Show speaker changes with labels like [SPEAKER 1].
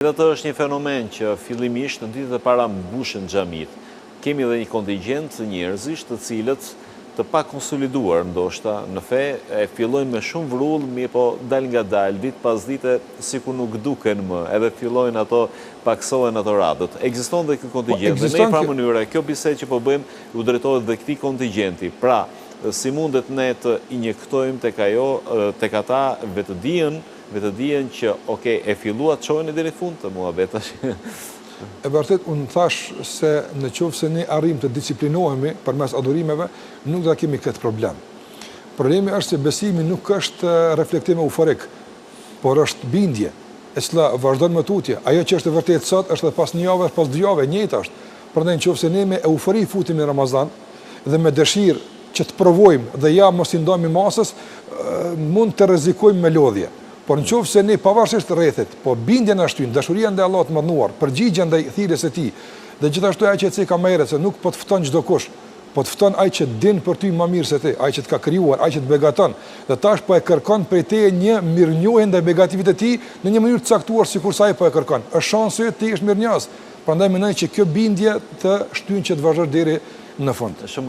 [SPEAKER 1] Atë është një fenomen që fillimisht në ditët e para mbushen xhamit. Kemi edhe një kontingjent njerëzish të cilët të pa konsoliduar ndoshta në fe e fillojnë me shumë vrull, mirë po dal nga dal, ditë pas dite sikur nuk duken më, edhe fillojnë ato paksohen ato radhët. Ekziston dhe ky kontingjent. Në një farë mënyrë, kjo bisedë që po bëjmë u drejtohet dhe këtij kontingjenti. Pra, si mundet ne të injektojmë tek ajo, tek ata vetëdijen që, e fillua të çojnë deri në fund të muhabetash.
[SPEAKER 2] E vërtet, unë thash se në qoftë se ne arrim të disiplinohemi përmes adhurimeve, nuk do kemi këtë problem. Problemi është se besimi nuk është reflektim euforik, por është bindje, e cila vazhdon më tutje. Ajo që është e vërtet sot është edhe pas një javë, pas 2 javë, njëjtë është. Prandaj nëse ne me eufori futemi në Ramazan dhe me dëshirë që të provojmë dhe ja mos i ndajmë masës, mund të rrezikojmë me lodhje. Por nëse ne pavarësisht rrethit, po bindjen e shtyn, dashuria ndaj Allahut të mënduar, përgjigje ndaj thirrjes së tij, dhe gjithashtu ajo që e ka më herët se nuk po të fton çdo kush, po të fton ai që din për ty më mirë se ti, ai që të ka krijuar, ai që të begaton, dhe tash po e kërkon prej teje një mirënjohje ndaj begativit të tij në një mënyrë të caktuar sikur sa ai po e kërkon. Është shansi ti është mirënjohës. Prandaj mendoj që kjo bindje të shtyn që të vazhdosh deri në fund.